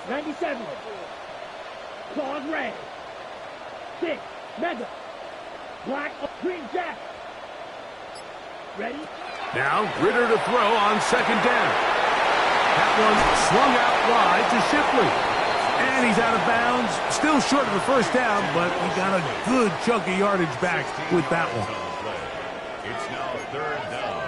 97. Claws red. 6. Mega. Black. Green jack. Ready? Now Ritter to throw on second down. That one swung out wide to Shipley. And he's out of bounds. Still short of the first down, but he got a good chunk of yardage back with that one. It's now third down.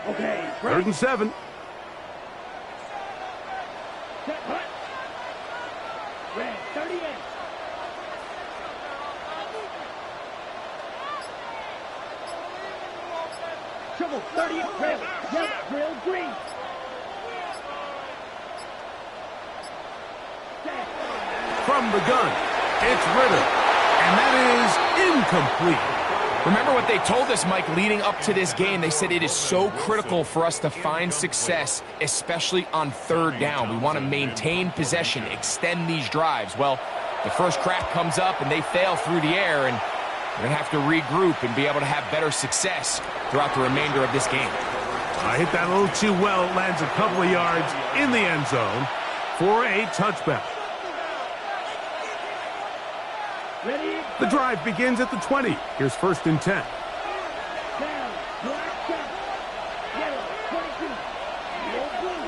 Okay. Third and 7. Set hut. Red. 38. Shovel. 38. Grill. Yellow. Grill. Green. Set. From the gun, it's Ritter. And that is incomplete. Remember what they told us, Mike, leading up to this game. They said it is so critical for us to find success, especially on third down. We want to maintain possession, extend these drives. Well, the first crack comes up and they fail through the air, and we're going to have to regroup and be able to have better success throughout the remainder of this game. I hit that a little too well. It lands a couple of yards in the end zone for a touchback. Ready? The drive begins at the 20. Here's first and 10. Down. Black jack. Yellow. 22. Yellow. Blue.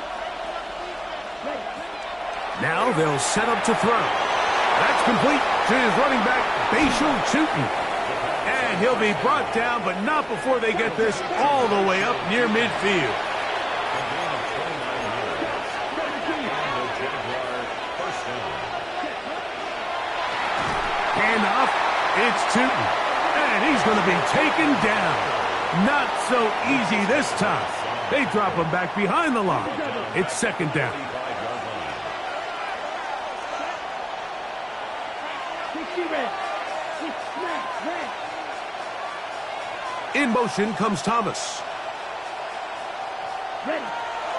Ready. Now they'll set up to throw. That's complete to his running back, Bashal Tootin. And he'll be brought down, but not before they get this all the way up near midfield. Handoff, it's Tootin. And he's going to be taken down. Not so easy this time. They drop him back behind the line. It's second down. 60 red. 6 snap. Red. In motion comes Thomas. Ready.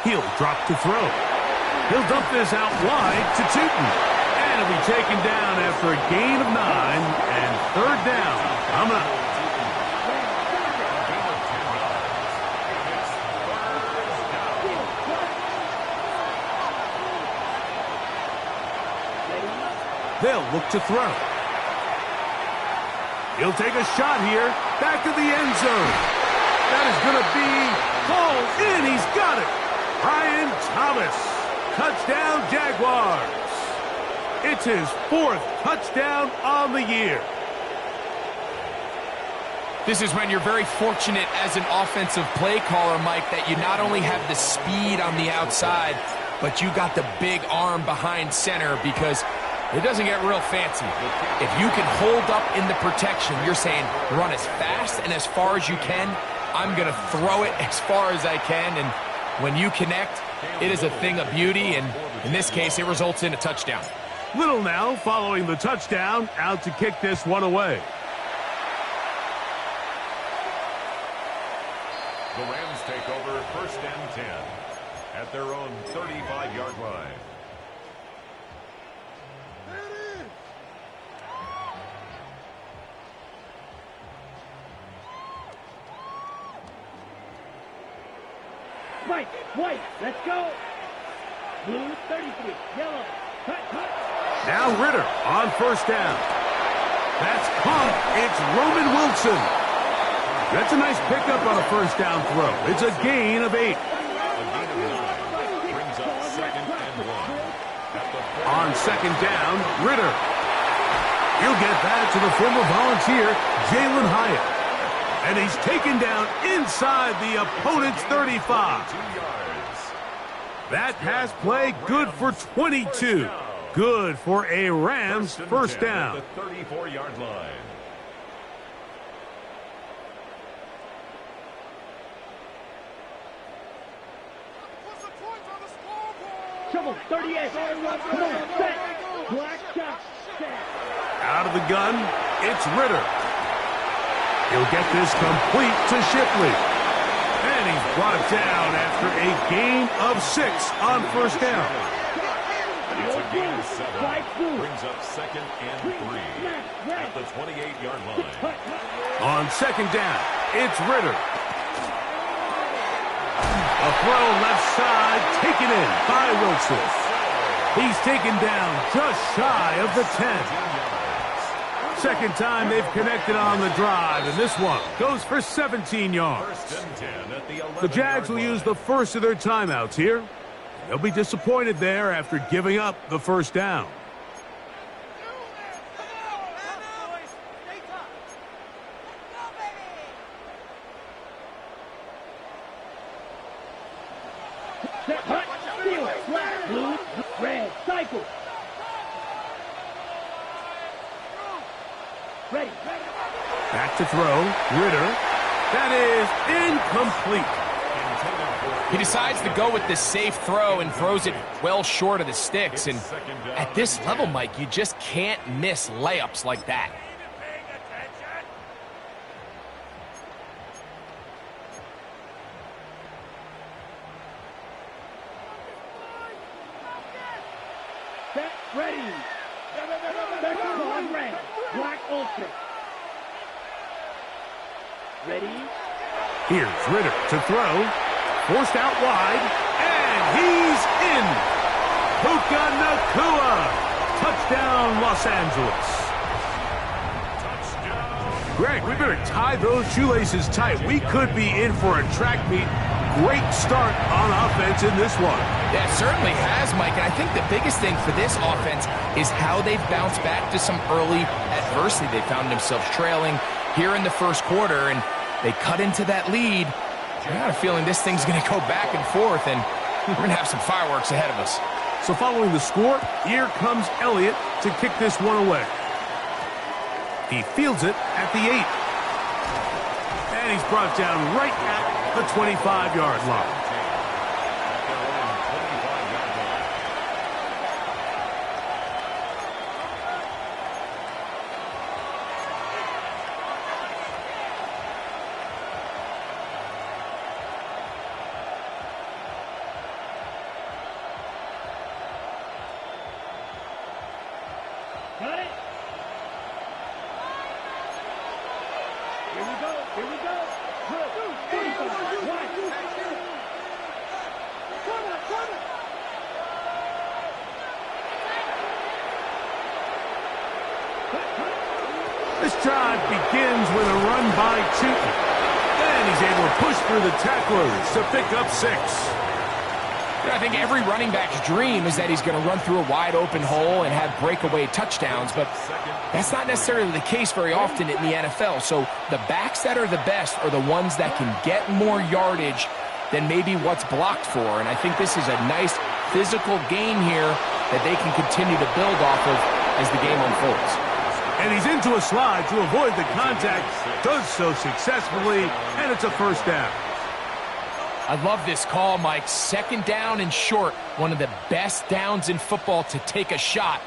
He'll drop to throw. He'll dump this out wide to Tootin. And he'll be taken down after a gain of 9 and third down. Coming up. They'll look to throw. He'll take a shot here. Back of the end zone. That is going to be hauled in. He's got it. Brian Thomas. Touchdown, Jaguars. It's his 4th touchdown on the year. This is when you're very fortunate as an offensive play caller, Mike, that you not only have the speed on the outside, but you got the big arm behind center, because it doesn't get real fancy. If you can hold up in the protection, you're saying run as fast and as far as you can. I'm going to throw it as far as I can, and when you connect, it is a thing of beauty, and in this case, it results in a touchdown. Little now following the touchdown, out to kick this one away. The Rams take over first and 10 at their own 35-yard line. White. Let's go. Blue. 33. Yellow. Cut. Now Ritter on first down. That's caught. It's Roman Wilson. That's a nice pickup on a first down throw. It's a gain of 8. A gain of 9 brings up second and 1. On second down, Ritter. He'll get that to the former Volunteer, Jalen Hyatt. And he's taken down inside the opponent's 35. 2 yards. That pass play good for 22. Good for a Rams first down. At the 34-yard line. Shovel. 38. Set. Black shot. Set. Out of the gun, it's Ritter. He'll get this complete to Shipley. And he's brought down after a gain of 6 on first down. It's a gain of 7. Brings up 2nd and 3 at the 28-yard line. On 2nd down, it's Ritter. A throw left side, taken in by Wilson. He's taken down just shy of the 10. Second time they've connected on the drive, and this one goes for 17 yards. The Jags will use the first of their timeouts here. They'll be disappointed there after giving up the first down. Hut, steal, flat, blue, red, cycle. Ready. Back to throw, Ritter. That is incomplete. He decides to go with the safe throw and throws it well short of the sticks. And at this level, Mike, you just can't miss layups like that. Set, ready. Second on Rams. Black ultra. Ready. Here's Ritter to throw. Forced out wide. And he's in. Puka Nacua. Touchdown, Los Angeles. Greg, we better tie those shoelaces tight. We could be in for a track meet. Great start on offense in this one. Yeah, it certainly has, Mike. And I think the biggest thing for this offense is how they've bounced back to some early adversity. They found themselves trailing here in the first quarter, and they cut into that lead. I got a feeling this thing's going to go back and forth, and we're going to have some fireworks ahead of us. So following the score, here comes Elliott to kick this one away. He fields it at the 8. And he's brought down right at the 25-yard line. Got it. Here we go. Here we go. Good. 45. One. Come on, come on. This drive begins with a run by Tootin. Then he's able to push through the tacklers to pick up 6. I think every running back's dream is that he's going to run through a wide open hole and have breakaway touchdowns, but that's not necessarily the case very often in the NFL. So the backs that are the best are the ones that can get more yardage than maybe what's blocked for. And I think this is a nice physical gain here that they can continue to build off of as the game unfolds. And he's into a slide to avoid the contact. Does so successfully, and it's a first down. I love this call, Mike. 2nd down and short. One of the best downs in football to take a shot.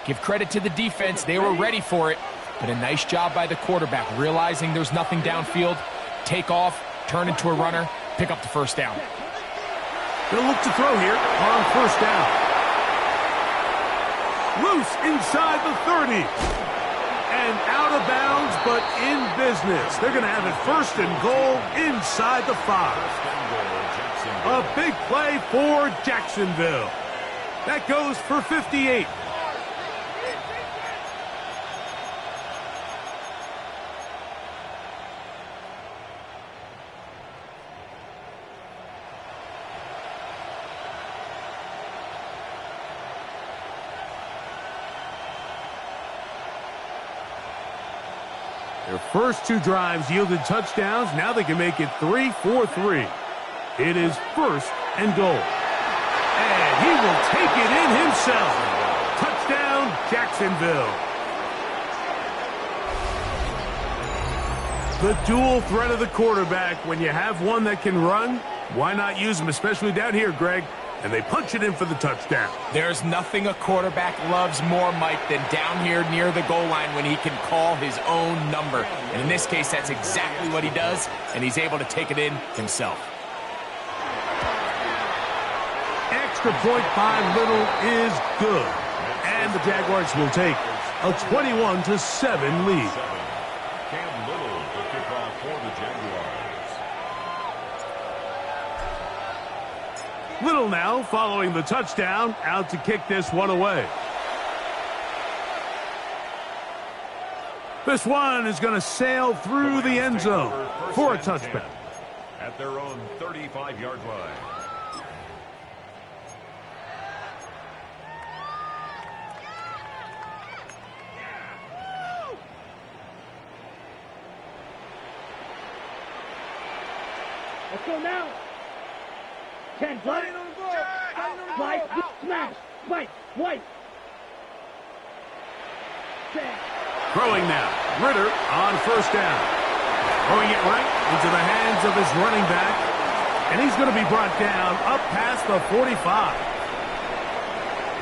Give credit to the defense. They were ready for it. But a nice job by the quarterback, realizing there's nothing downfield. Take off, turn into a runner, pick up the first down. They'll look to throw here on first down. Loose inside the 30. And out of bounds, but in business. They're going to have it 1st and goal inside the 5. A big play for Jacksonville. That goes for 58. Their first 2 drives yielded touchdowns. Now they can make it 3-4-3. It is 1st and goal. And he will take it in himself. Touchdown, Jacksonville. The dual threat of the quarterback. When you have one that can run, why not use him, especially down here, Greg? And they punch it in for the touchdown. There's nothing a quarterback loves more, Mike, than down here near the goal line when he can call his own number. And in this case, that's exactly what he does, and he's able to take it in himself. Extra point by Little is good. And the Jaguars will take a 21-7 lead. Cam Little to kick off for the Jaguars. Little now following the touchdown, out to kick this one away. This one is going to sail through the end zone for a touchback. At their own 35-yard line. Let's go now. 10, White. White, smash. White, White. Throwing now. Ritter on first down. Throwing it right into the hands of his running back. And he's going to be brought down up past the 45.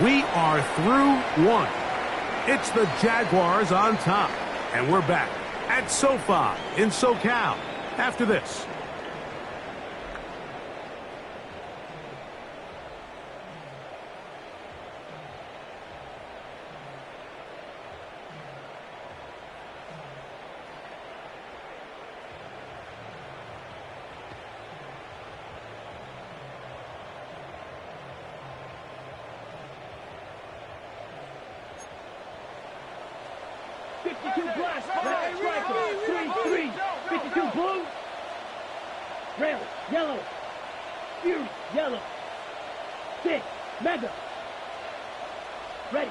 We are through one. It's the Jaguars on top. And we're back at SoFi in SoCal after this. Black, striker, 3-3, 52 blue, red, yellow, Fury, yellow, 6, mega, ready.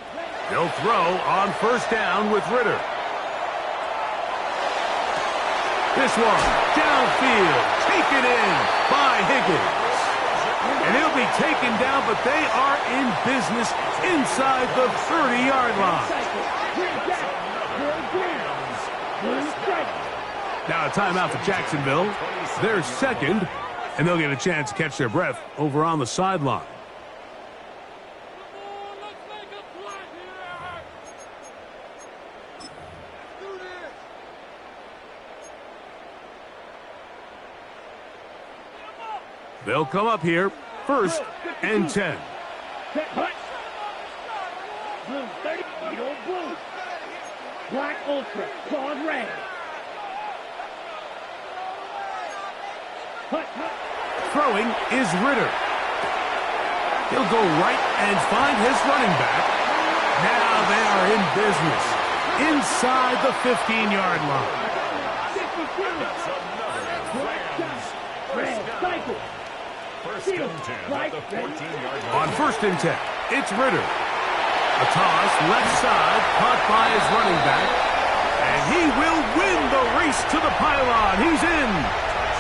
He'll throw on first down with Ritter. This one, downfield, taken in by Higgins. And he'll be taken down, but they are in business inside the 30-yard line. Now a timeout for Jacksonville. They're second, and they'll get a chance to catch their breath over on the sideline. They'll come up here, first and 10. Blue 30, blue. Black ultra, clawed red. Throwing is Ritter. He'll go right and find his running back. Now they are in business inside the 15-yard line. On first and 10, it's Ritter. A toss left side, caught by his running back. And he will win the race to the pylon. He's in.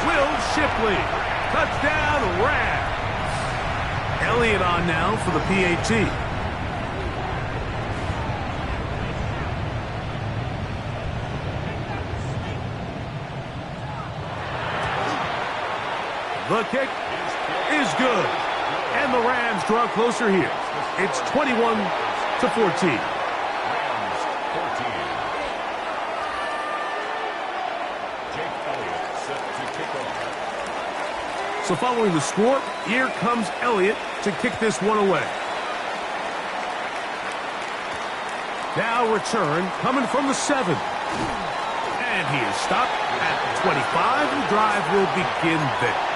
Will Shipley. Touchdown, Rams. Elliott on now for the PAT. The kick is good. And the Rams draw closer here. It's 21-14. So following the score, here comes Elliott to kick this one away. Now return coming from the 7. And he is stopped at the 25. The drive will begin there.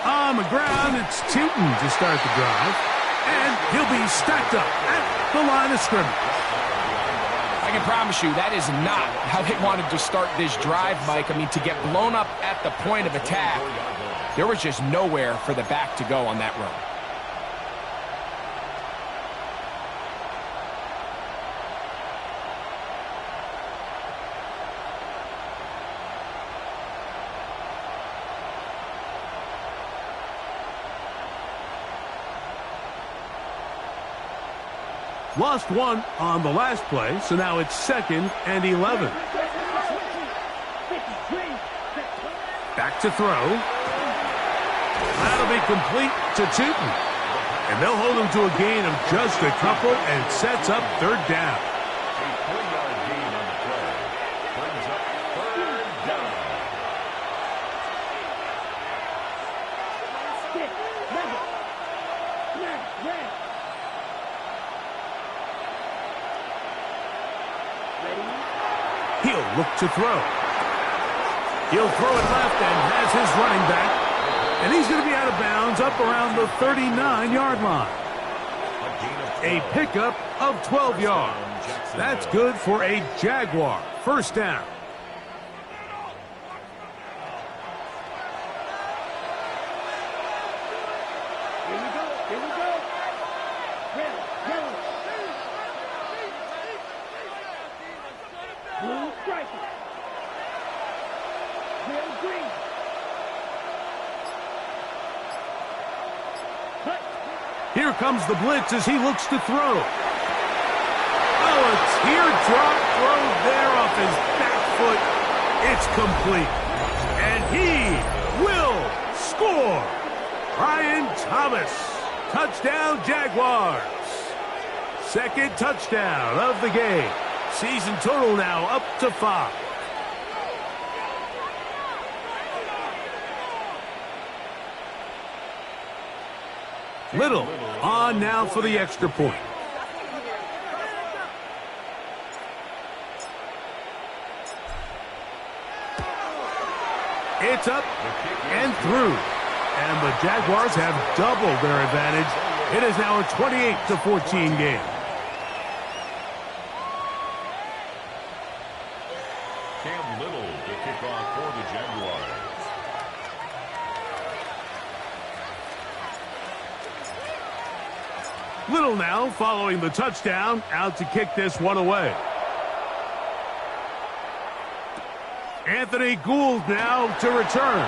On the ground, it's Tootin to start the drive. And he'll be stacked up at the line of scrimmage. I can promise you that is not how they wanted to start this drive, Mike. I mean, to get blown up at the point of attack, there was just nowhere for the back to go on that run. Lost one on the last play, so now it's 2nd and 11. Back to throw. That'll be complete to Tootin. And they'll hold him to a gain of just a couple and sets up third down. A 3-yard gain on the play. Brings up third down. 6, 11, 9, Rams. Ready? He'll look to throw. He'll throw it left and has his running back. And he's going to be out of bounds up around the 39-yard line. A pickup of 12 yards. That's good for a Jaguar first down. Here we go. Here we go. Red, yellow. Blue striker. Red, green. Cut. Here comes the blitz as he looks to throw. Oh, a teardrop throw there off his back foot. It's complete. And he will score. Brian Thomas. Touchdown, Jaguars. Second touchdown of the game. Season total now up to 5. Little on now for the extra point. It's up and through. And the Jaguars have doubled their advantage. It is now a 28-14 game. Cam Little to kick off for the Jaguars. Little now following the touchdown, out to kick this one away. Anthony Gould now to return.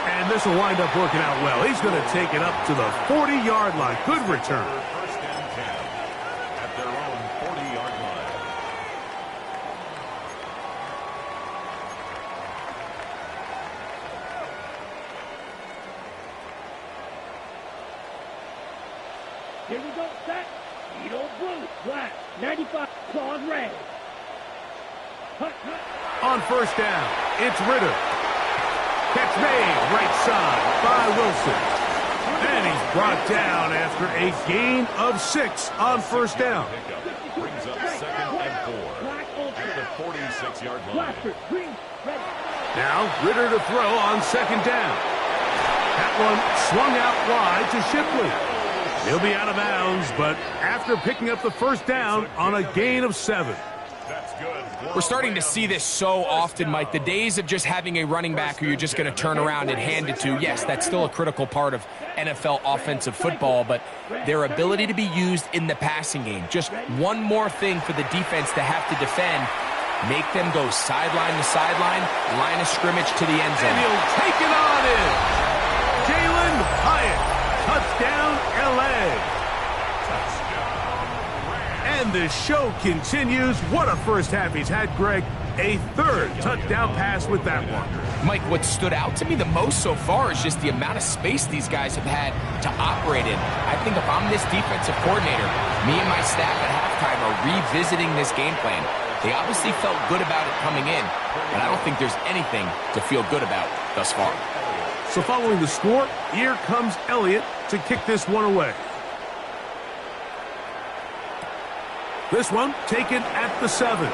And this will wind up working out well. He's going to take it up to the 40-yard line. Good return. First and 10 at their own 40-yard line. Here we go, set. Vito blue, black, 95, claws red. Hut, hut. On first down, it's Ritter. Catch made, right side by Wilson. And he's brought down after a gain of 6 on first down. Pickup brings up second and 4 at the 46-yard line. Blaster, green, red. Now Ritter to throw on second down. That one swung out wide to Shipley. He'll be out of bounds, but after picking up the first down on a gain of 7. That's good. We're starting to see this so often, Mike. The days of just having a running back who you're just going to turn around and hand it to, yes, that's still a critical part of NFL offensive football, but their ability to be used in the passing game, just one more thing for the defense to have to defend, make them go sideline to sideline, line of scrimmage to the end zone. And he'll take it on in. Jalen Hyatt, touchdown, L.A. And the show continues. What a first half he's had, Greg. A third touchdown pass with that one. Mike, what stood out to me the most so far is just the amount of space these guys have had to operate in. I think if I'm this defensive coordinator, me and my staff at halftime are revisiting this game plan. They obviously felt good about it coming in, but I don't think there's anything to feel good about thus far. So following the score, here comes Elliott to kick this one away. This one taken at the 7.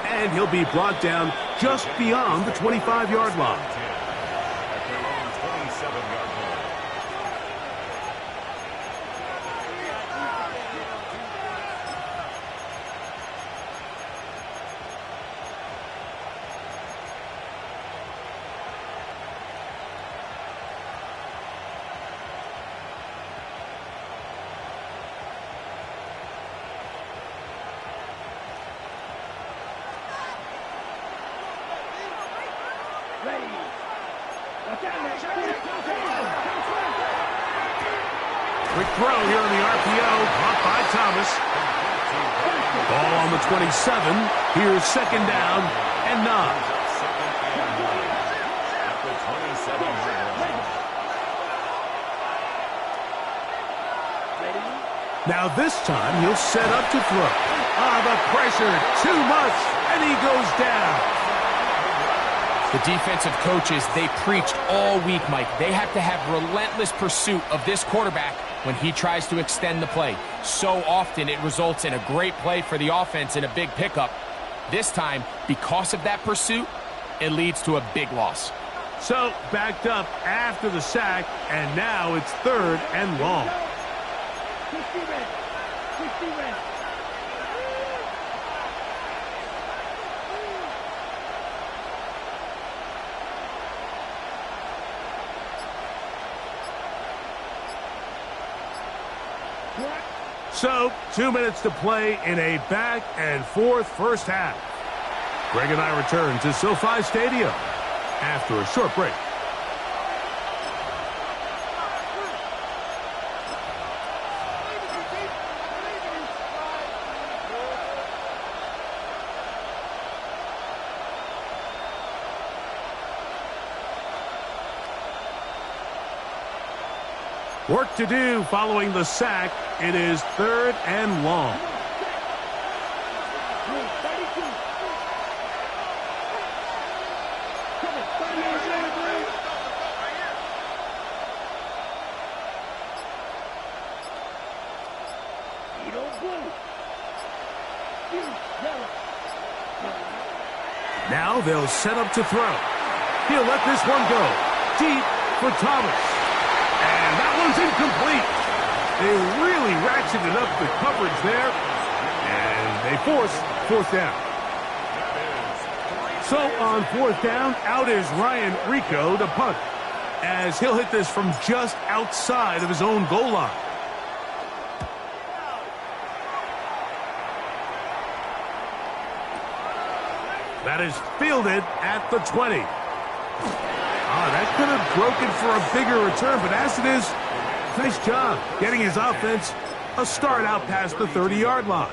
And he'll be brought down just beyond the 25-yard line. At their own 27-yard line. Ready. Watch out, man. Quick throw here on the RPO, caught by Thomas. Ball on the 27. Here's second down and 9. Second and 9 at the 27-yard line. Now this time he'll set up to throw. Ah, the pressure, too much, and he goes down. The defensive coaches, they preached all week, Mike. They have to have relentless pursuit of this quarterback when he tries to extend the play. So often it results in a great play for the offense and a big pickup. This time, because of that pursuit, it leads to a big loss. So, backed up after the sack, and now it's 3rd and long. 60 Rams. 60 Rams. So, 2 minutes to play in a back-and-forth first half. Greg and I return to SoFi Stadium after a short break. Work to do following the sack. It is 3rd and long. Now they'll set up to throw. He'll let this one go. Deep for Thomas. And that one's incomplete. They really ratcheted up the coverage there. And they force 4th down. So on 4th down, out is Ryan Rico to punt, as he'll hit this from just outside of his own goal line. That is fielded at the 20. That could have broken for a bigger return, but as it is, nice job getting his offense a start out past the 30-yard line.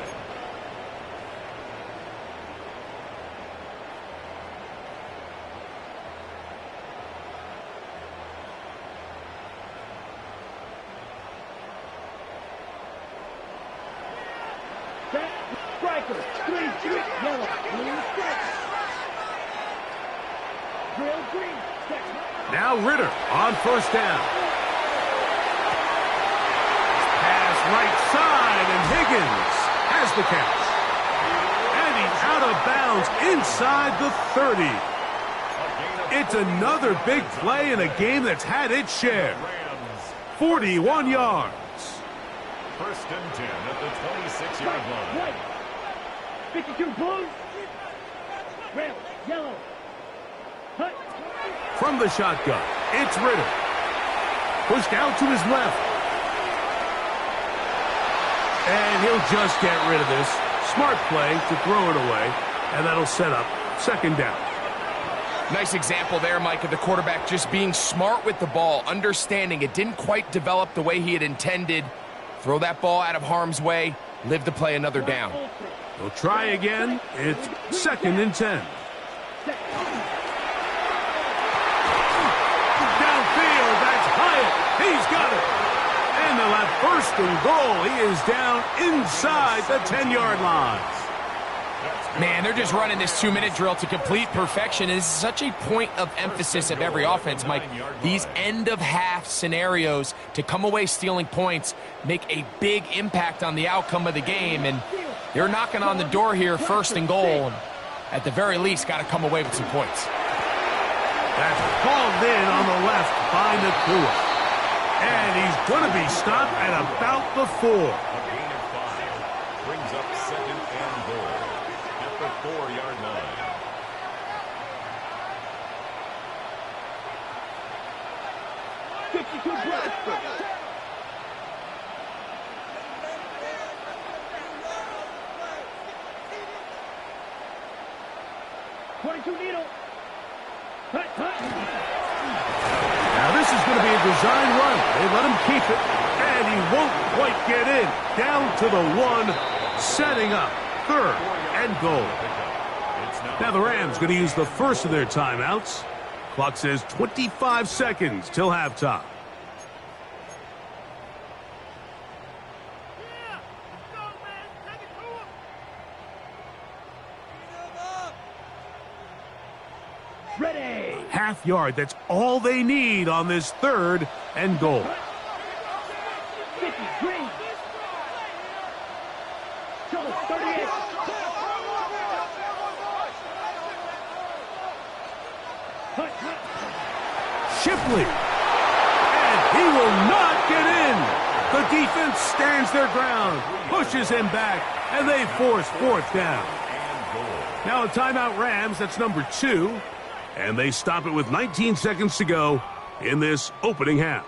Striker, 3, yellow, blue striker. Drill green, now Ritter on 1st down. Pass right side, and Higgins has the catch. And he's out of bounds inside the 30. It's another big play in a game that's had its share. 41 yards. 1st and 10 at the 26-yard line. White, 52 blue, red, yellow. Hut. From the shotgun, it's Ritter. Pushed out to his left. And he'll just get rid of this. Smart play to throw it away, and that'll set up 2nd down. Nice example there, Mike, of the quarterback just being smart with the ball, understanding it didn't quite develop the way he had intended. Throw that ball out of harm's way, live to play another down. They'll try again. It's 2nd and 10. Downfield, that's Hyatt. He's got it. And they'll have 1st and goal. He is down inside the 10-yard line. Man, they're just running this 2-minute drill to complete perfection. It's such a point of emphasis of every offense, Mike. These end-of-half scenarios to come away stealing points make a big impact on the outcome of the game. And they're knocking on the door here, 1st and goal. And at the very least, got to come away with some points. That's called in on the left by Nakua. And he's going to be stopped at about the 4. A gain of 5 brings up 2nd and goal at the 4-yard line. Now this is going to be a design run. They let him keep it, and he won't quite get in. Down to the 1, setting up 3rd and goal. Now the Rams going to use the first of their timeouts. Clock says 25 seconds till halftime. Ready. Half yard, that's all they need on this 3rd and goal. 50, green. Trouble, 38. Shipley. And he will not get in. The defense stands their ground, pushes him back, and they force 4th down. Now a timeout Rams, that's number 2. And they stop it with 19 seconds to go in this opening half.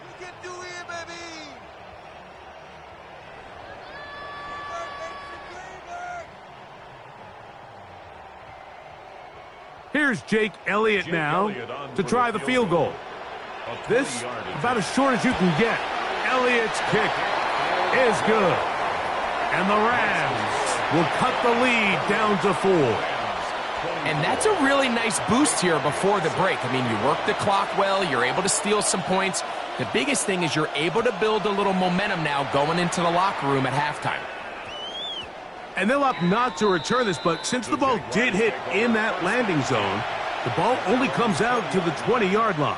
We can do it, baby! Here's Jake Elliott now to try the field goal. This, about as short as you can get. Elliott's kick is good. And the Rams will cut the lead down to 4. And that's a really nice boost here before the break. I mean, you work the clock well, you're able to steal some points. The biggest thing is you're able to build a little momentum now going into the locker room at halftime. And they'll opt not to return this, but since the ball did hit in that landing zone, the ball only comes out to the 20-yard line.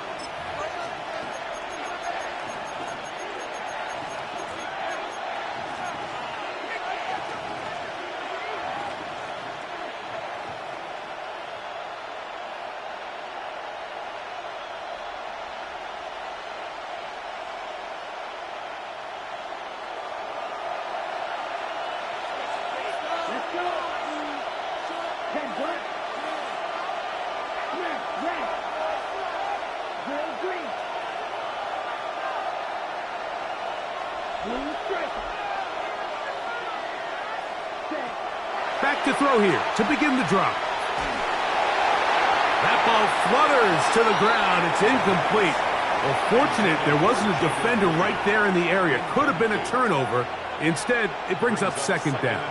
Back to throw here to begin the drop. That ball flutters to the ground. It's incomplete. Well, fortunate there wasn't a defender right there in the area. Could have been a turnover. Instead, it brings up 2nd down.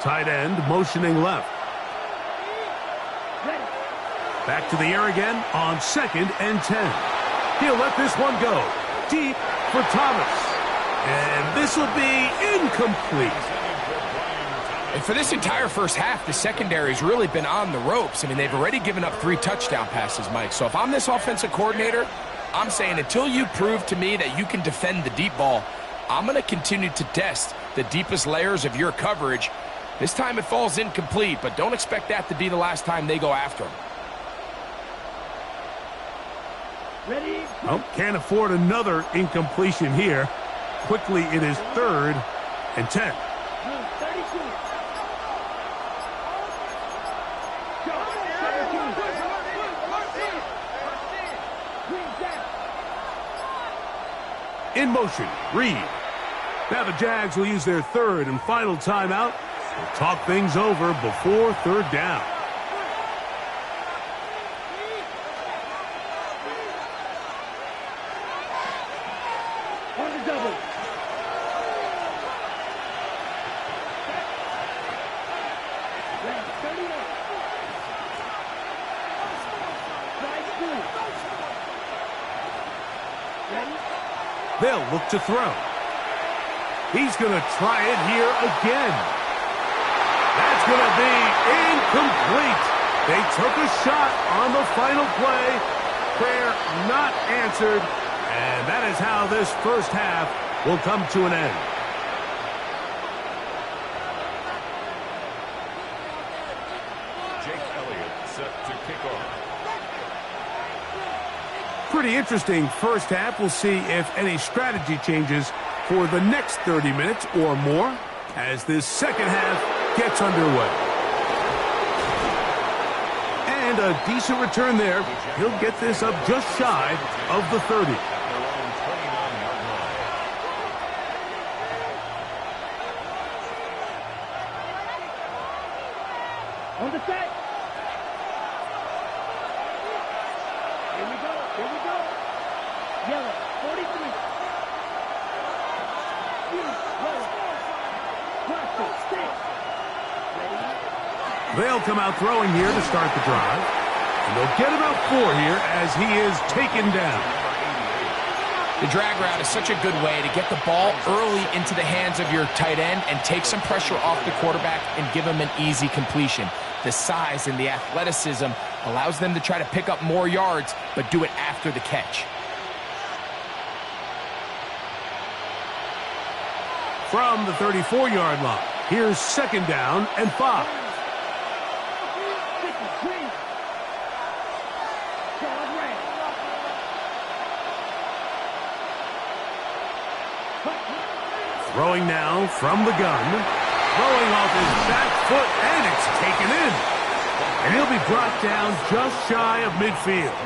Tight end motioning left. Back to the air again on 2nd and 10. He'll let this one go deep for Thomas. And this will be incomplete. And for this entire first half, the secondary's really been on the ropes. I mean, they've already given up 3 touchdown passes, Mike. So if I'm this offensive coordinator, I'm saying until you prove to me that you can defend the deep ball, I'm going to continue to test the deepest layers of your coverage. This time it falls incomplete, but don't expect that to be the last time they go after him. Ready? Oh, can't afford another incompletion here. Quickly, it is 3rd and 10. 32. In motion, Reed. Now the Jags will use their 3rd and final timeout. We'll talk things over before 3rd down. On the double. Left, 38. Slide through. Ready? They'll look to throw. He's going to try it here again. That's going to be incomplete. They took a shot on the final play. Prayer not answered. And that is how this first half will come to an end. Jake Elliott set to kick off. Pretty interesting first half. We'll see if any strategy changes for the next 30 minutes or more as this second half gets underway. And a decent return there. He'll get this up just shy of the 30. On the set. Here we go. Here we go. Yellow, 43. They'll come out throwing here to start the drive. And they'll get about 4 here as he is taken down. The drag route is such a good way to get the ball early into the hands of your tight end and take some pressure off the quarterback and give him an easy completion. The size and the athleticism allows them to try to pick up more yards, but do it after the catch. From the 34-yard line, here's 2nd down and 5. Throwing now from the gun. Throwing off his back foot, and it's taken in. And he'll be brought down just shy of midfield.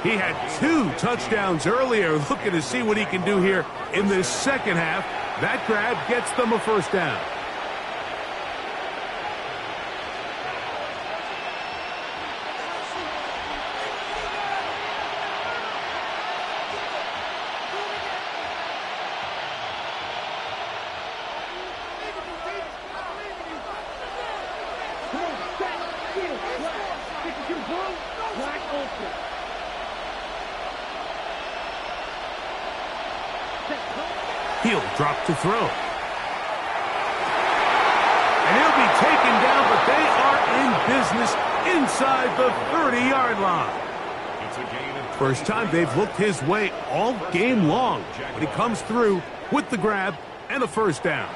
He had 2 touchdowns earlier. Looking to see what he can do here in this second half. That grab gets them a 1st down. He'll drop to throw. And he'll be taken down, but they are in business inside the 30-yard line. First time they've looked his way all game long, but he comes through with the grab and a 1st down.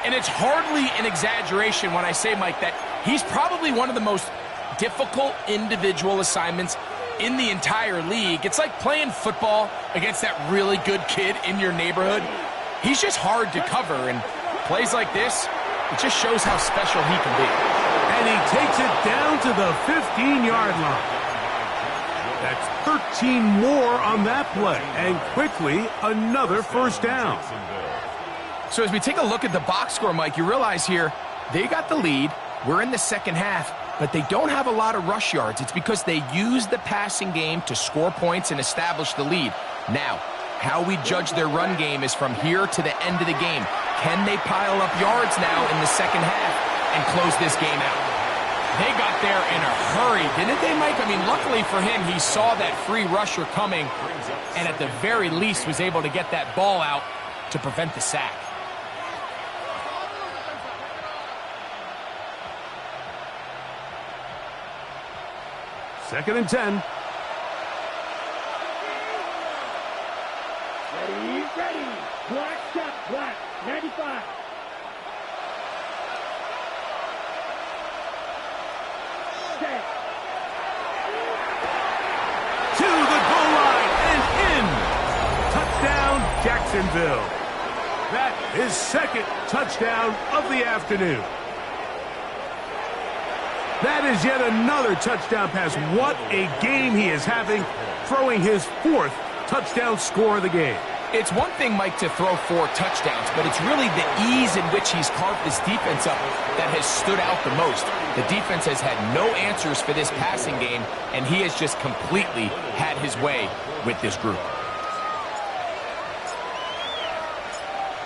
And it's hardly an exaggeration when I say, Mike, that he's probably one of the most difficult individual assignments in the entire league. It's like playing football against that really good kid in your neighborhood. He's just hard to cover, and plays like this, it just shows how special he can be. And he takes it down to the 15-yard line. That's 13 more on that play, and quickly another 1st down. So as we take a look at the box score, Mike, you realize here they got the lead. We're in the second half, but they don't have a lot of rush yards. It's because they use the passing game to score points and establish the lead. Now, how we judge their run game is from here to the end of the game. Can they pile up yards now in the second half and close this game out? They got there in a hurry, didn't they, Mike? I mean, luckily for him, he saw that free rusher coming and at the very least was able to get that ball out to prevent the sack. Second and 10. Ready. Black shot, black. 95. Set. To the goal line and in. Touchdown, Jacksonville. That is 2nd touchdown of the afternoon. That is yet another touchdown pass. What a game he is having, throwing his 4th touchdown score of the game. It's one thing, Mike, to throw 4 touchdowns, but it's really the ease in which he's carved this defense up that has stood out the most. The defense has had no answers for this passing game, and he has just completely had his way with this group.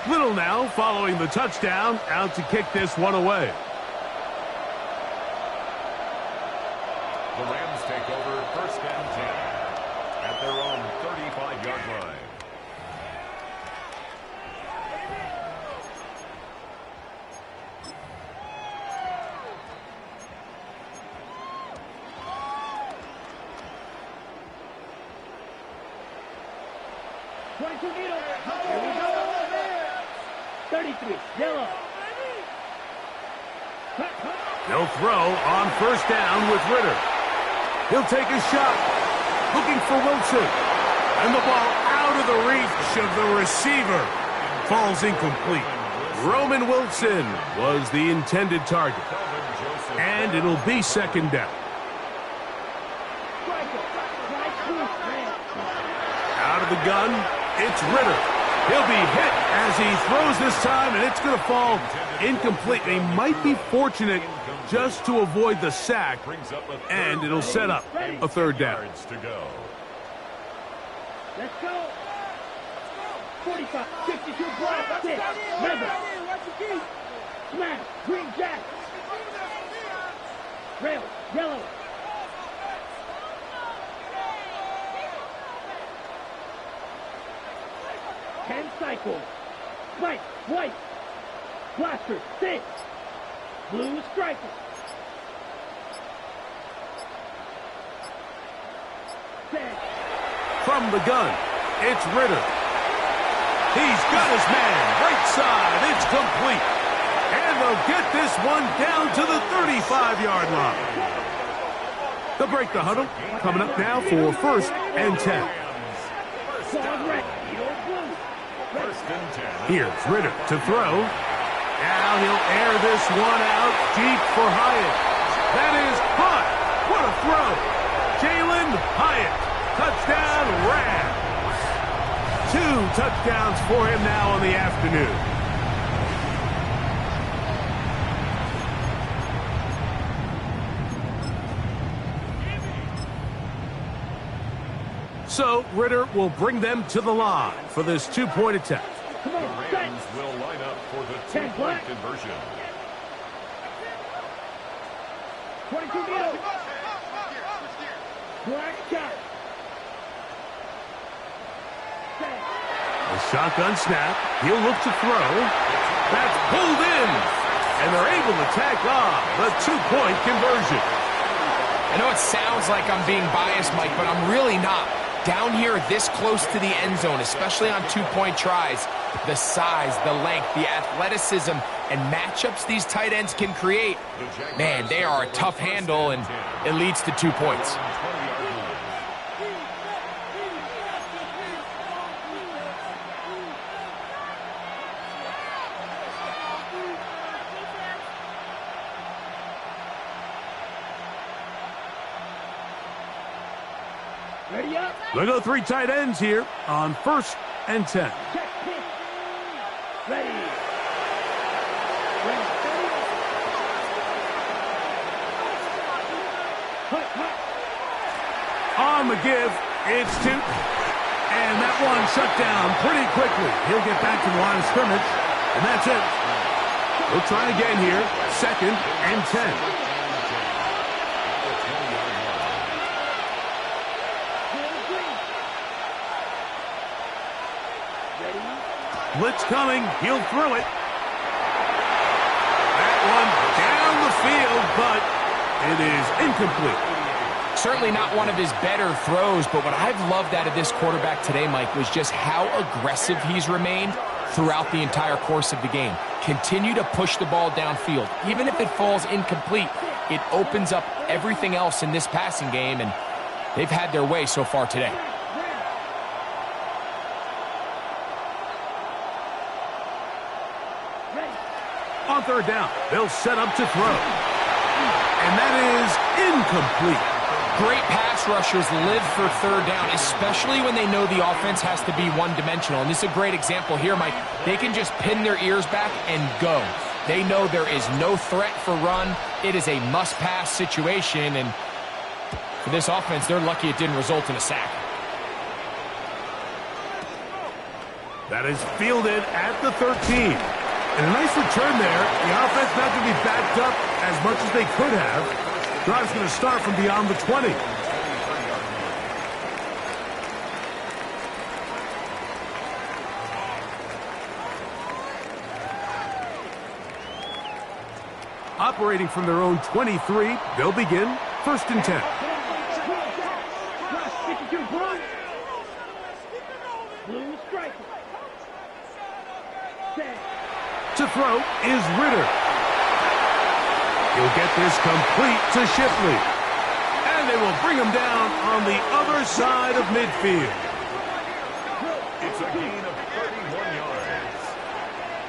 Little now following the touchdown, out to kick this one away. The Rams take over 1st and 10 at their own 35-yard line. Here we go. 33, yellow. They'll throw on 1st down with Ritter. He'll take a shot, looking for Wilson. And the ball out of the reach of the receiver. Falls incomplete. Roman Wilson was the intended target. And it'll be 2nd down. Out of the gun, it's Ritter. He'll be hit as he throws this time, and it's going to fall incomplete. They might be fortunate just to avoid the sack, and it'll set up a 3rd down. Let's go. 45, 52, block, 6, 11. Smash. Green jack. Rail. Yellow. Ten cycle. Spike. White. Blaster. 6. Blue striker. 10. From the gun, it's Ritter. He's got his man. Right side. It's complete. And they'll get this one down to the 35-yard line. They'll break the huddle. Coming up now for 1st and 10. Here's Ritter to throw. Now he'll air this one out deep for Hyatt. That is hot. What a throw. Jalen Hyatt. Touchdown, Rams. 2 touchdowns for him now on the afternoon. So Ritter will bring them to the line for this 2-point attack. The Rams will line up for the 2-point conversion. 22 meters. Black shot. A shotgun snap. He'll look to throw. That's pulled in. And they're able to tack on the 2-point conversion. I know it sounds like I'm being biased, Mike, but I'm really not. Down here this close to the end zone, especially on 2-point tries, the size, the length, the athleticism, and matchups these tight ends can create, man, they are a tough handle, and it leads to 2 points. Ready up. They'll go 3 tight ends here on 1st and 10. Check pitch. Ready. Ready. Hut, hut. On the give, it's 2. And that one shut down pretty quickly. He'll get back to the line of scrimmage, and that's it. We'll try again here, 2nd and 10. Blitz coming. He'll throw it. That one down the field, but it is incomplete. Certainly not one of his better throws, but what I've loved out of this quarterback today, Mike, was just how aggressive he's remained throughout the entire course of the game. Continue to push the ball downfield. Even if it falls incomplete, it opens up everything else in this passing game, and they've had their way so far today. On 3rd down, they'll set up to throw. And that is incomplete. Great pass rushers live for 3rd down, especially when they know the offense has to be one-dimensional. And this is a great example here, Mike. They can just pin their ears back and go. They know there is no threat for run. It is a must-pass situation, and for this offense, they're lucky it didn't result in a sack. That is fielded at the 13. And a nice return there. The offense not going to be backed up as much as they could have. Drive's going to start from beyond the 20. Operating from their own 23, they'll begin 1st and 10. Blue striker. To throw is Ritter. He'll get this complete to Shipley. And they will bring him down on the other side of midfield. It's a gain of 31 yards.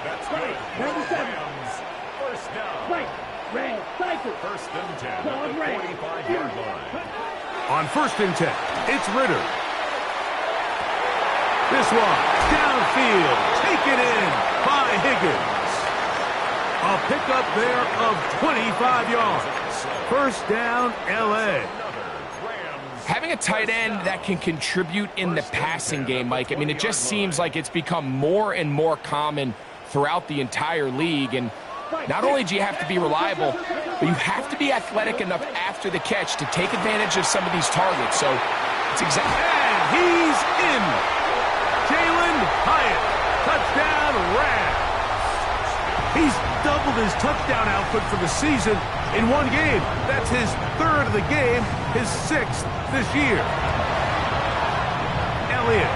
That's good. 97. Rams, 1st down. Spike. Red. Cycle. 1st and 10 at the 45-yard line. On 1st and 10, it's Ritter. This one, downfield, taken in by Higgins. A pickup there of 25 yards. 1st down, L.A. Having a tight end that can contribute in the passing game, Mike, I mean, it just seems like it's become more and more common throughout the entire league. And not only do you have to be reliable, but you have to be athletic enough after the catch to take advantage of some of these targets. So it's exactly... And he's in. Jalen Hyatt, touchdown Rams. He's doubled his touchdown output for the season in one game. That's his third of the game, his sixth this year. Elliott,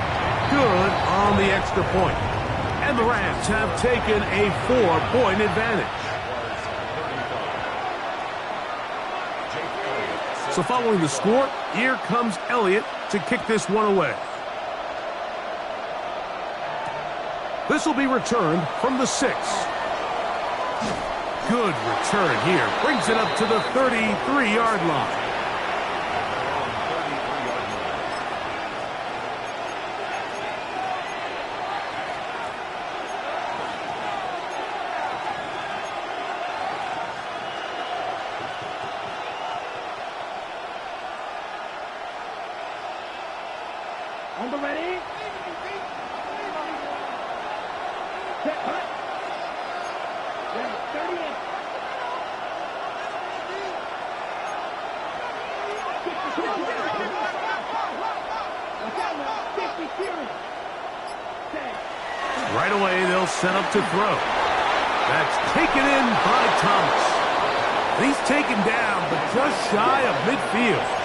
good on the extra point. And the Rams have taken a 4-point advantage. So following the score, here comes Elliott to kick this one away. This will be returned from the 6. Good return here. Brings it up to the 33-yard line. On the ready. Set, hut. Ready, 38. 50 series. Right away, they'll set up to throw. That's taken in by Thomas. He's taken down, but just shy of midfield.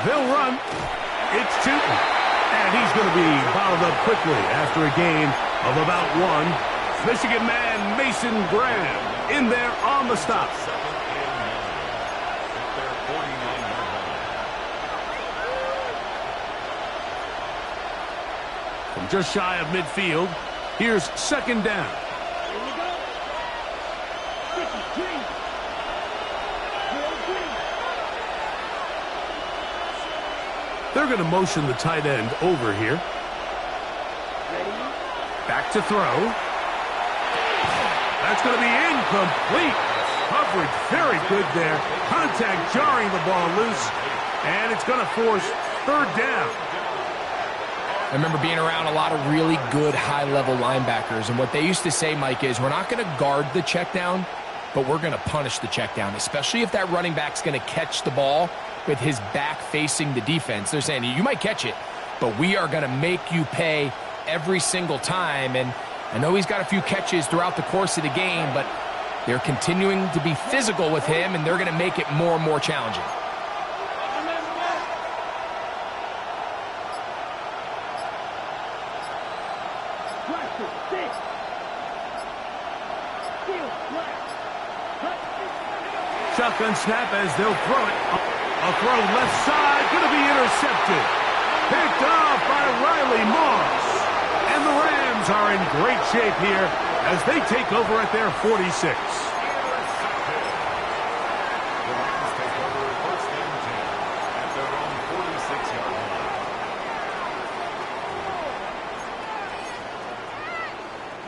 They'll run. It's Tootin. And he's going to be bottled up quickly after a gain of about 1. Michigan man Mason Graham in there on the stop. From just shy of midfield, here's second down. Here we go. 53. They're going to motion the tight end over here. Ready. Back to throw. That's going to be incomplete. Coverage very good there. Contact jarring the ball loose. And it's going to force third down. I remember being around a lot of really good high-level linebackers, and what they used to say, Mike, is we're not going to guard the check down, but we're going to punish the check down, especially if that running back's going to catch the ball with his back facing the defense. They're saying, you might catch it, but we are going to make you pay every single time. And I know he's got a few catches throughout the course of the game, but they're continuing to be physical with him, and they're going to make it more and more challenging. Shotgun snap as they'll throw it. A throw left side, going to be intercepted. Picked off by Riley Moss. And the Rams are in great shape here as they take over at their 46.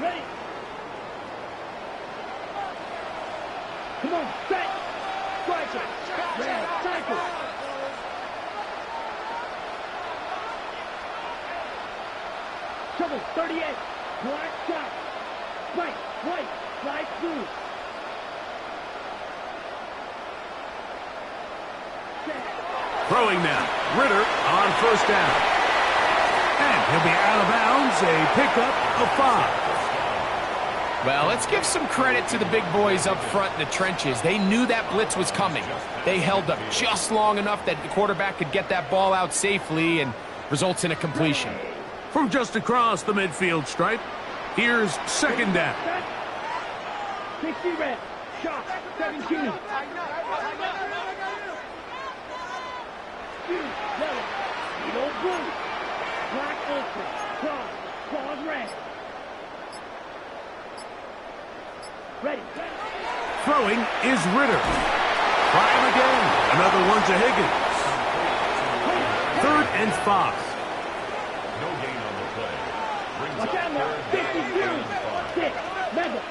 Ready. Come on, set. Strike it. Red, cycle. Trouble, 38. Black shot. Right, white, slide through. Throwing now. Ritter on first down. And he'll be out of bounds. A pickup of 5. Well, let's give some credit to the big boys up front in the trenches. They knew that blitz was coming. They held up just long enough that the quarterback could get that ball out safely and results in a completion. From just across the midfield stripe, here's second down. 60 red. Shot. 17. Yellow. Yellow blue. Black ultra. Claws red. Ready. Throwing is Ritter. Try him again. Another one to Higgins. 3rd and 5. No gain on the play. Brings Watch out now. 50 series. 6. Level.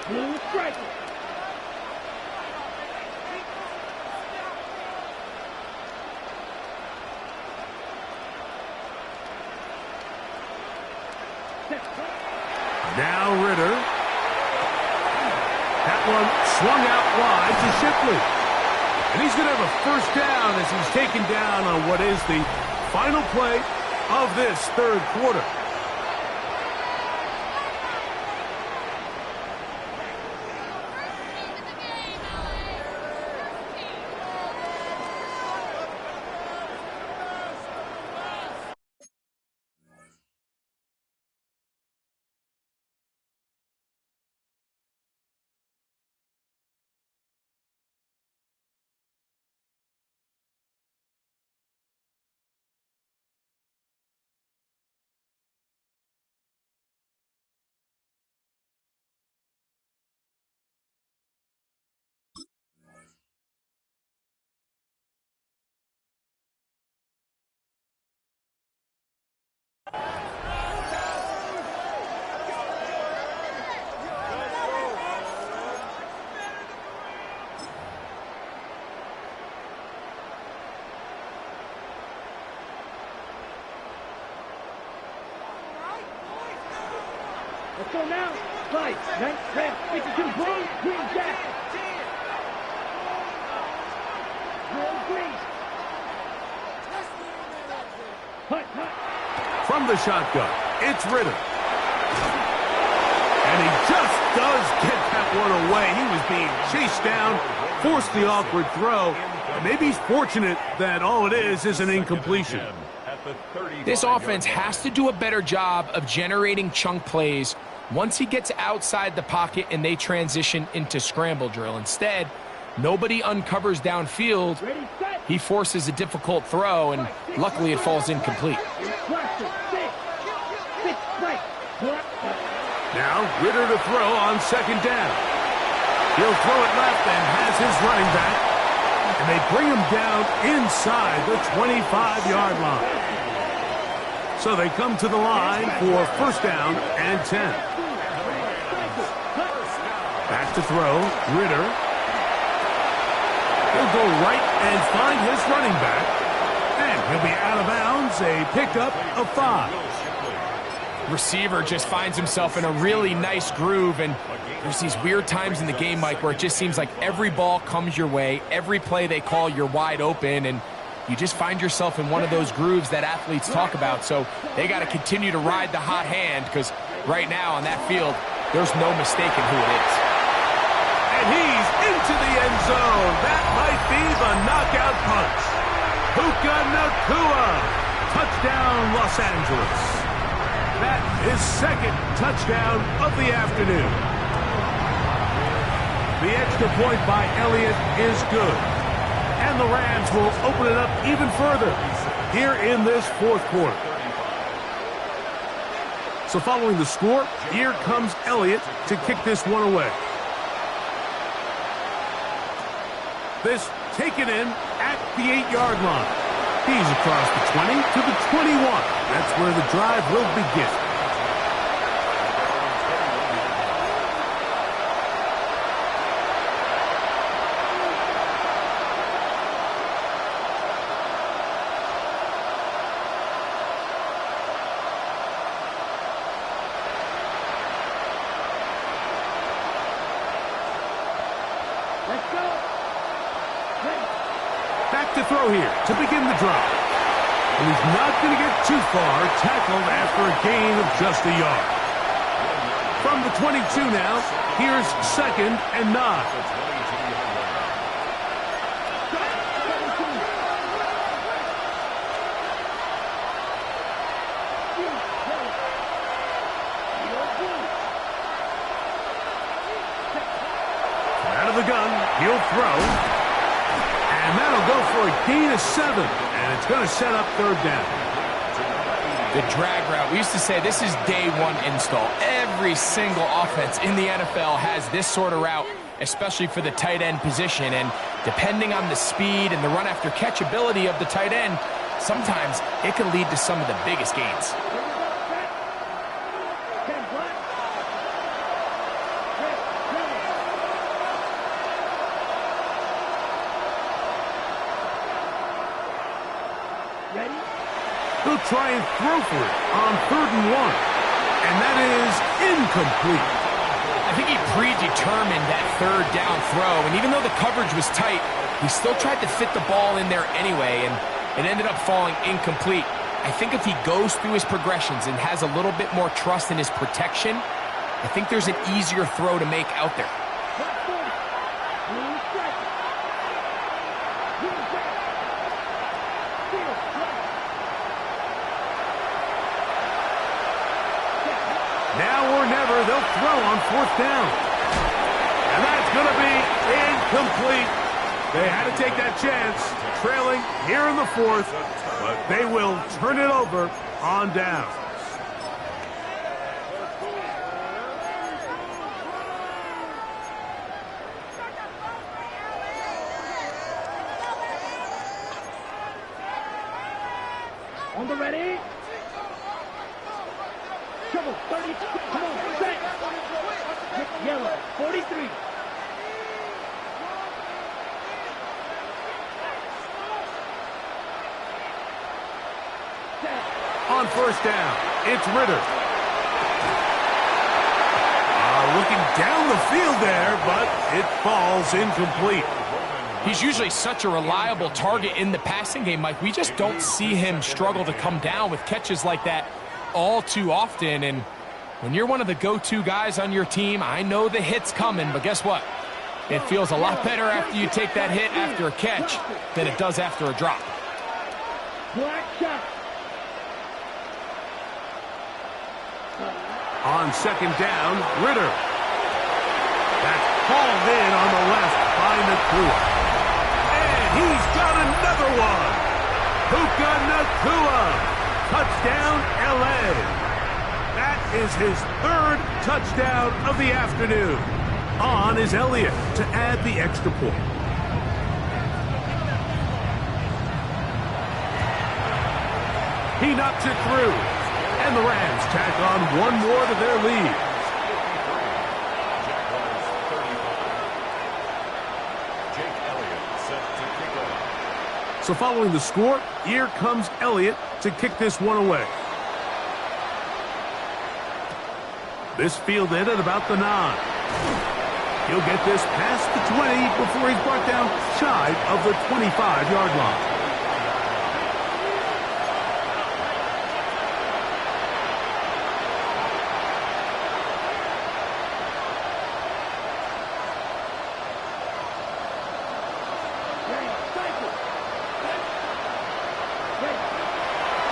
Blue striker. Now Ritter. That one swung out wide to Shipley. And he's going to have a first down as he's taken down on what is the final play of this third quarter. Let's go now. Fight. Nice red. 52 blue. Green jacket. Blue green. Hut, hut. From the shotgun, it's Ritter. And he just does get that one away. He was being chased down, forced the awkward throw. And maybe he's fortunate that all it is an incompletion. This offense has to do a better job of generating chunk plays once he gets outside the pocket and they transition into scramble drill. Instead, nobody uncovers downfield. He forces a difficult throw, and luckily it falls incomplete. Now, Ritter to throw on second down. He'll throw it left and has his running back. And they bring him down inside the 25-yard line. So they come to the line for first down and 10. Back to throw, Ritter. He'll go right and find his running back. And he'll be out of bounds, a pickup of 5. Receiver just finds himself in a really nice groove, and there's these weird times in the game, Mike, where it just seems like every ball comes your way, every play they call, you're wide open, and you just find yourself in one of those grooves that athletes talk about. So they got to continue to ride the hot hand, because right now on that field, there's no mistaking who it is. And he's into the end zone. That might be the knockout punch. Puka Nacua. Touchdown, Los Angeles. That is second touchdown of the afternoon. The extra point by Elliott is good. And the Rams will open it up even further here in this fourth quarter. So following the score, here comes Elliott to kick this one away. This taken in at the 8-yard line. He's across the 20 to the 21. That's where the drive will begin. Let's go. Back to throw here to begin the drive. And he's not going to get too far, tackled after a gain of just a yard. From the 22 now, here's second and 9. Out of the gun, he'll throw. And that'll go for a gain of 7. And it's going to set up third down. The drag route. We used to say this is day one install. Every single offense in the NFL has this sort of route, especially for the tight end position. And depending on the speed and the run after catch ability of the tight end, sometimes it can lead to some of the biggest gains. He'll try and throw for it on 3rd and 1. And that is incomplete. I think he predetermined that 3rd down throw, and even though the coverage was tight, he still tried to fit the ball in there anyway, and it ended up falling incomplete. I think if he goes through his progressions and has a little bit more trust in his protection, I think there's an easier throw to make out there. Now or never, they'll throw on 4th down. And that's going to be incomplete. They had to take that chance, trailing here in the 4th, but they will turn it over on downs. On the ready. Trouble, 30. Come on, set. Yellow, 43. Set. On 1st down, it's Ritter. Looking down the field there, but it falls incomplete. He's usually such a reliable target in the passing game, Mike. We just don't see him struggle to come down with catches like that all too often. And when you're one of the go-to guys on your team, I know the hit's coming, but guess what? It feels a lot better after you take that hit after a catch than it does after a drop. Black shot. On 2nd down, Ritter. That's hauled in on the left by Nakua. And he's got another one. Puka Nakua. Touchdown, L.A. That is his 3rd touchdown of the afternoon. On is Elliott to add the extra point. He knocks it through. And the Rams tack on one more to their lead. So following the score, here comes Elliott to kick this one away. This fielded at about the 9. He'll get this past the 20 before he's brought down shy of the 25-yard line.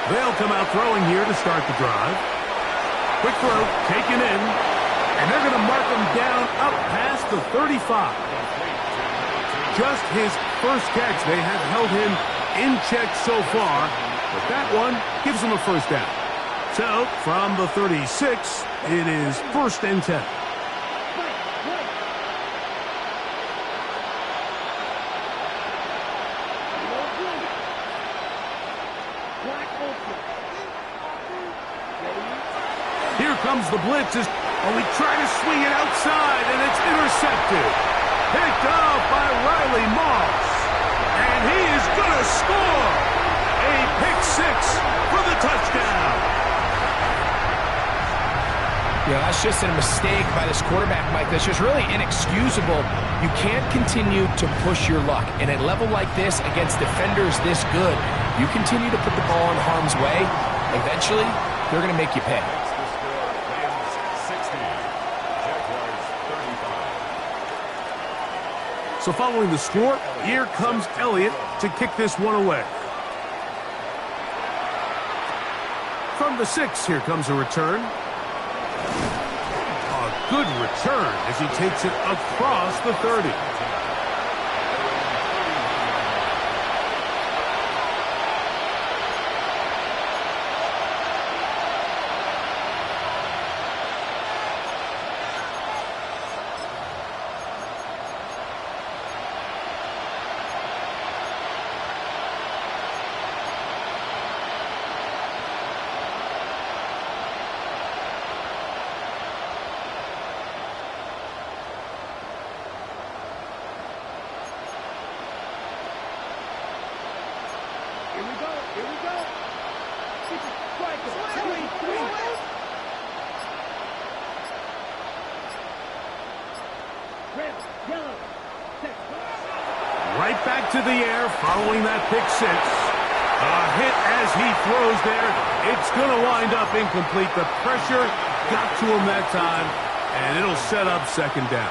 They'll come out throwing here to start the drive. Quick throw, taken in, and they're going to mark him down up past the 35. Just his first catch. They have held him in check so far, but that one gives him a 1st down. So, from the 36, it is 1st and 10. Here comes the blitz. We try to swing it outside, and it's intercepted. Picked off by Riley Moss. And he is going to score. A pick 6 for the touchdown. Yeah, that's just a mistake by this quarterback, Mike. That's just really inexcusable. You can't continue to push your luck. And at a level like this, against defenders this good, you continue to put the ball in harm's way, eventually, they're going to make you pay. So following the score, here comes Elliott to kick this one away. From the 6, here comes a return. A good return as he takes it across the 30. Right back to the air following that pick six. A hit as he throws there. It's going to wind up incomplete. The pressure got to him that time, and it'll set up second down.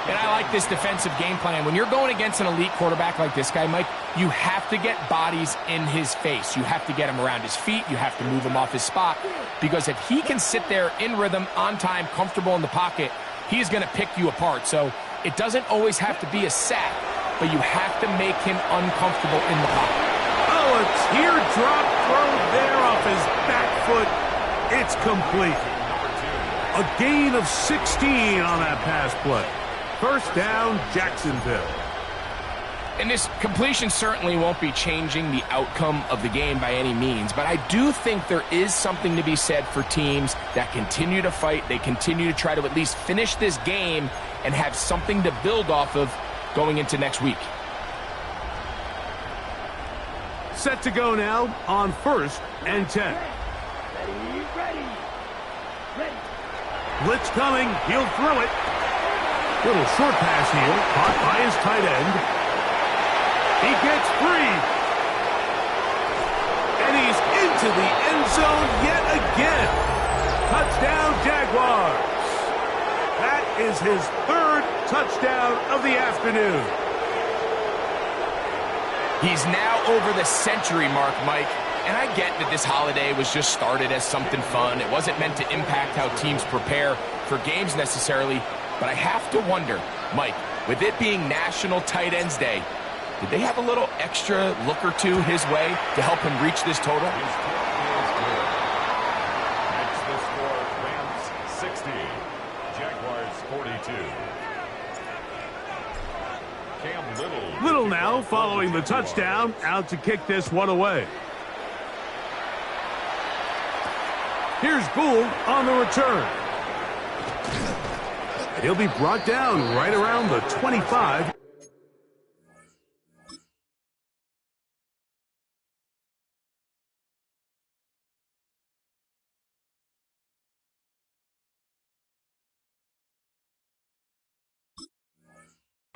And I like this defensive game plan. When you're going against an elite quarterback like this guy, Mike, you have to get bodies in his face. You have to get him around his feet. You have to move him off his spot. Because if he can sit there in rhythm, on time, comfortable in the pocket, he is going to pick you apart. So it doesn't always have to be a sack, but you have to make him uncomfortable in the pocket. Oh, a teardrop throw there off his back foot. It's complete. A gain of 16 on that pass play. First down, Jacksonville. And this completion certainly won't be changing the outcome of the game by any means, but I do think there is something to be said for teams that continue to fight. They continue to try to at least finish this game and have something to build off of going into next week. Set to go now on 1st and 10. Ready. Blitz coming. He'll throw it. Little short pass here. Caught by his tight end. He gets free. And he's into the end zone yet again. Touchdown, Jaguars. That is his 3rd touchdown of the afternoon. He's now over the century mark, Mike. And I get that this holiday was just started as something fun. It wasn't meant to impact how teams prepare for games necessarily. But I have to wonder, Mike, with it being National Tight Ends Day, did they have a little extra look or two his way to help him reach this total? That's the score. Rams 60, Jaguars 42. Cam Little now following the touchdown, out to kick this one away. Here's Gould on the return. He'll be brought down right around the 25.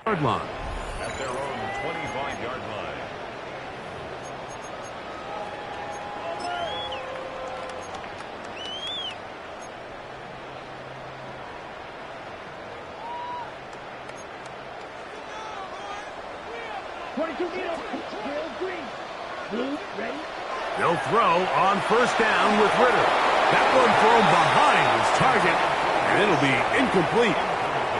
Yard line. At their own 25-yard line. Blue, ready? They'll throw on 1st down with Ritter. That one thrown behind his target, and it'll be incomplete.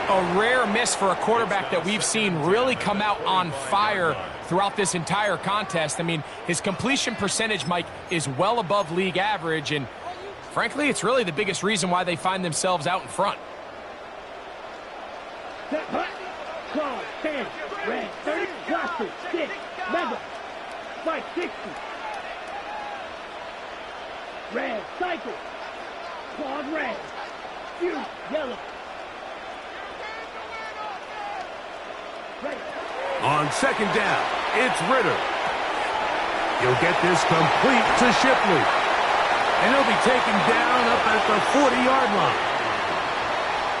A rare miss for a quarterback that we've seen really come out on fire throughout this entire contest. I mean, his completion percentage, Mike, is well above league average, and frankly, it's really the biggest reason why they find themselves out in front. Set, hut, claw, 10, red, 30, cluster, 6, mega, spike, 60. Red, cycle, claws, red, fuse, yellow. Ready. On 2nd down, it's Ritter. He'll get this complete to Shipley. And he'll be taken down up at the 40-yard line.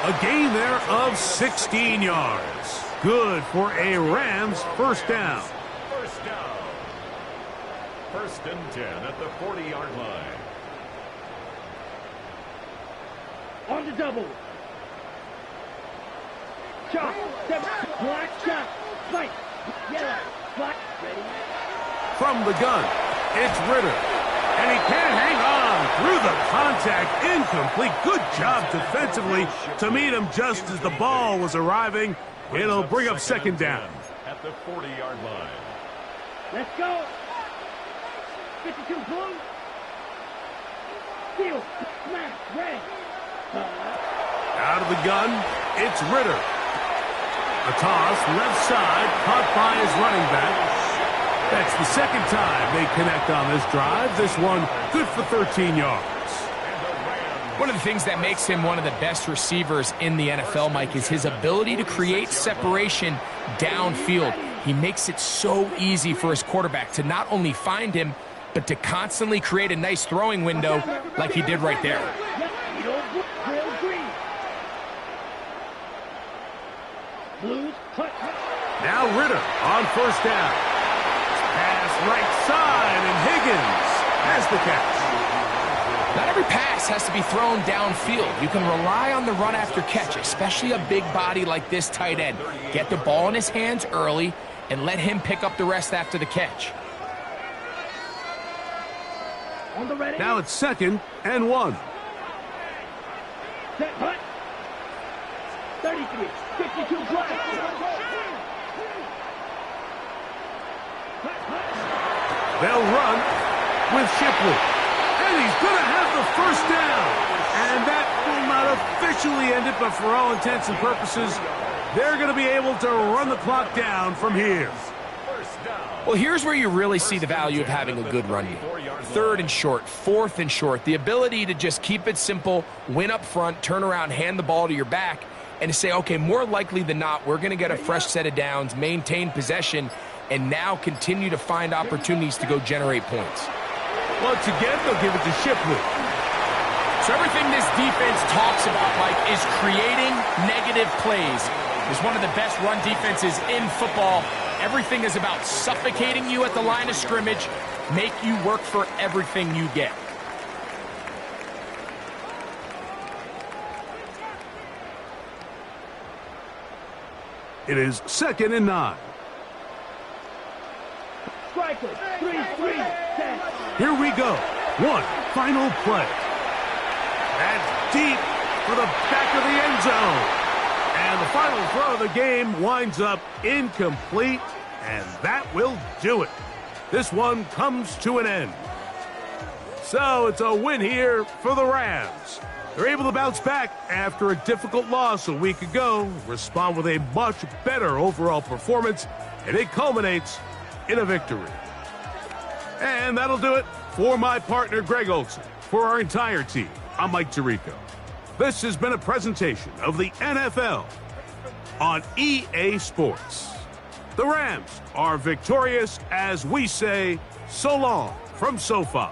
A gain there of 16 yards. Good for a Rams 1st down. First down. 1st and 10 at the 40-yard line. On the double. Chop, 7, black shot, spike, yellow, black, ready. From the gun, it's Ritter. And he can't hang on through the contact. Incomplete. Good job defensively to meet him just as the ball was arriving. It'll bring up 2nd down. At the 40-yard line. Let's go. 52 blue. Steal, smash, red. Out of the gun, it's Ritter. A toss, left side, caught by his running back. That's the 2nd time they connect on this drive. This one good for 13 yards. One of the things that makes him one of the best receivers in the NFL, Mike, is his ability to create separation downfield. He makes it so easy for his quarterback to not only find him, but to constantly create a nice throwing window like he did right there. Yep, you don't grill green. Blues, cut. Now Ritter on first down. Pass right side, and Higgins has the catch. Not every pass has to be thrown downfield. You can rely on the run after catch, especially a big body like this tight end. Get the ball in his hands early and let him pick up the rest after the catch. On the ready. Now it's 2nd and 1. Set, hut. 33, 52 flags. They'll run with Shipley. And he's going to have the first down. And that will not officially end it, but for all intents and purposes, they're going to be able to run the clock down from here. Well, here's where you really see the value of having a good run game. 3rd and short, 4th and short. The ability to just keep it simple, win up front, turn around, hand the ball to your back, and to say, okay, more likely than not, we're going to get a fresh set of downs, maintain possession, and now continue to find opportunities to go generate points. Once again, they'll give it to Shipley. So everything this defense talks about, Mike, is creating negative plays. It's one of the best run defenses in football. Everything is about suffocating you at the line of scrimmage, make you work for everything you get. It is 2nd and 9. Striker, 3-3, set. Here we go. One final play. That's deep for the back of the end zone. And the final throw of the game winds up incomplete, and that will do it. This one comes to an end. So it's a win here for the Rams. They're able to bounce back after a difficult loss a week ago, respond with a much better overall performance, and it culminates in a victory. And that'll do it for my partner, Greg Olson. For our entire team, I'm Mike Tirico. This has been a presentation of the NFL on EA Sports. The Rams are victorious as we say so long from SoFi.